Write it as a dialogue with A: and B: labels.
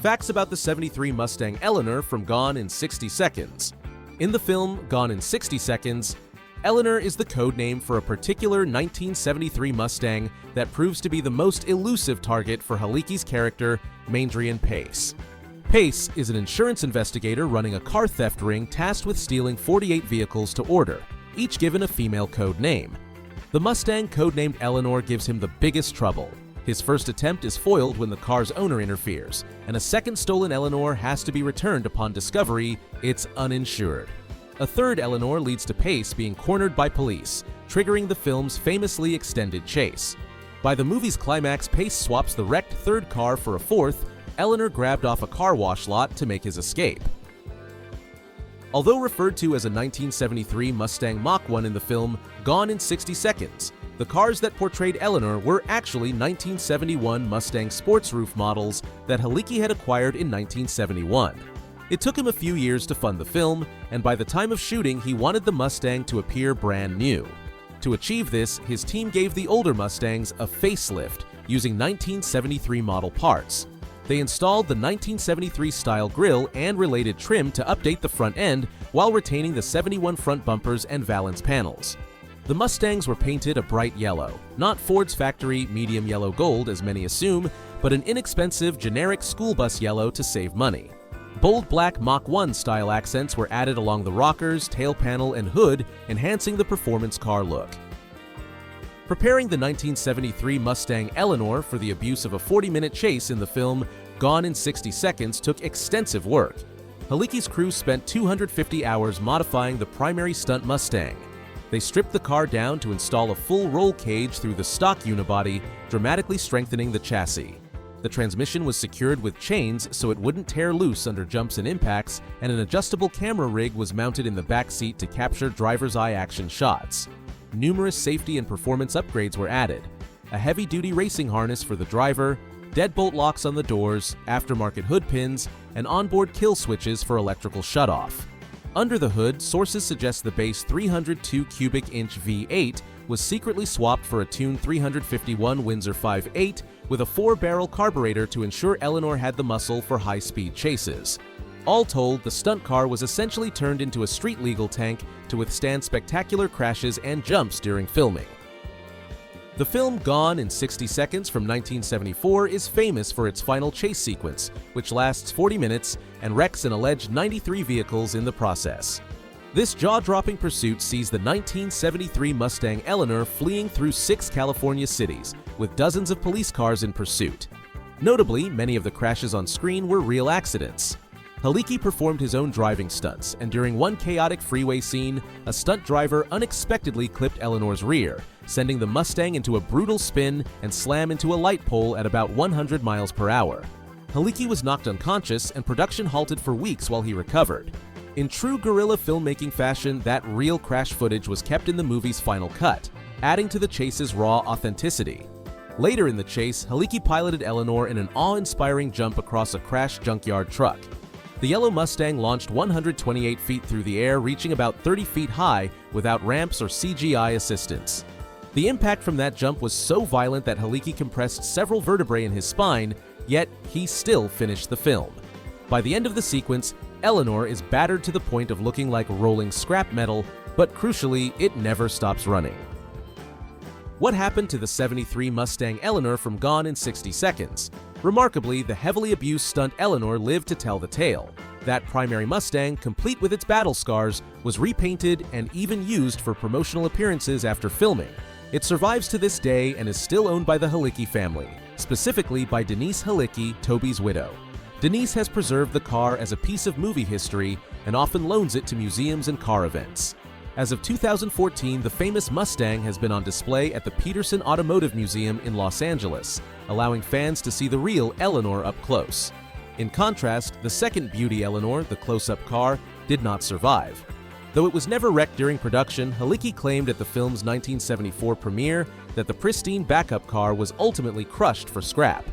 A: Facts about the '73 Mustang Eleanor from Gone in 60 Seconds. In the film Gone in 60 Seconds, Eleanor is the code name for a particular 1973 Mustang that proves to be the most elusive target for Haliki's character, Maindrian Pace. Pace is an insurance investigator running a car theft ring tasked with stealing 48 vehicles to order, each given a female code name. The Mustang codenamed Eleanor gives him the biggest trouble. His first attempt is foiled when the car's owner interferes, and a second stolen Eleanor has to be returned upon discovery it's uninsured. A third Eleanor leads to Pace being cornered by police, triggering the film's famously extended chase. By the movie's climax, Pace swaps the wrecked third car for a fourth, Eleanor grabbed off a car wash lot to make his escape. Although referred to as a 1973 Mustang Mach 1 in the film Gone in 60 Seconds, the cars that portrayed Eleanor were actually 1971 Mustang sports roof models that Haliki had acquired in 1971. It took him a few years to fund the film, and by the time of shooting he wanted the Mustang to appear brand new. To achieve this, his team gave the older Mustangs a facelift using 1973 model parts. They installed the 1973 style grille and related trim to update the front end while retaining the '71 front bumpers and valance panels. The Mustangs were painted a bright yellow, not Ford's factory medium yellow gold as many assume, but an inexpensive generic school bus yellow to save money. Bold black Mach 1 style accents were added along the rockers, tail panel, and hood, enhancing the performance car look. Preparing the 1973 Mustang Eleanor for the abuse of a 40-minute chase in the film Gone in 60 Seconds took extensive work. Haliki's crew spent 250 hours modifying the primary stunt Mustang. They stripped the car down to install a full roll cage through the stock unibody, dramatically strengthening the chassis. The transmission was secured with chains so it wouldn't tear loose under jumps and impacts, and an adjustable camera rig was mounted in the back seat to capture driver's eye action shots. Numerous safety and performance upgrades were added: a heavy-duty racing harness for the driver, deadbolt locks on the doors, aftermarket hood pins, and onboard kill switches for electrical shutoff. Under the hood, sources suggest the base 302 cubic inch V8 was secretly swapped for a tuned 351 Windsor 5.8 with a 4-barrel carburetor to ensure Eleanor had the muscle for high-speed chases. All told, the stunt car was essentially turned into a street-legal tank to withstand spectacular crashes and jumps during filming. The film Gone in 60 Seconds from 1974 is famous for its final chase sequence, which lasts 40 minutes and wrecks an alleged 93 vehicles in the process. This jaw-dropping pursuit sees the 1973 Mustang Eleanor fleeing through 6 California cities, with dozens of police cars in pursuit. Notably, many of the crashes on screen were real accidents. Haliki performed his own driving stunts, and during one chaotic freeway scene, a stunt driver unexpectedly clipped Eleanor's rear, sending the Mustang into a brutal spin and slam into a light pole at about 100 miles per hour. Haliki was knocked unconscious, and production halted for weeks while he recovered. In true guerrilla filmmaking fashion, that real crash footage was kept in the movie's final cut, adding to the chase's raw authenticity. Later in the chase, Haliki piloted Eleanor in an awe-inspiring jump across a crashed junkyard truck. The yellow Mustang launched 128 feet through the air, reaching about 30 feet high without ramps or CGI assistance. The impact from that jump was so violent that Haliki compressed several vertebrae in his spine, yet he still finished the film. By the end of the sequence, Eleanor is battered to the point of looking like rolling scrap metal, but crucially, it never stops running. What happened to the '73 Mustang Eleanor from Gone in 60 Seconds? Remarkably, the heavily abused stunt Eleanor lived to tell the tale. That primary Mustang, complete with its battle scars, was repainted and even used for promotional appearances after filming. It survives to this day and is still owned by the Haliki family, specifically by Denise Haliki, Toby's widow. Denise has preserved the car as a piece of movie history and often loans it to museums and car events. As of 2014, the famous Mustang has been on display at the Peterson Automotive Museum in Los Angeles, allowing fans to see the real Eleanor up close. In contrast, the second Beauty Eleanor, the close-up car, did not survive. Though it was never wrecked during production, Haliki claimed at the film's 1974 premiere that the pristine backup car was ultimately crushed for scrap.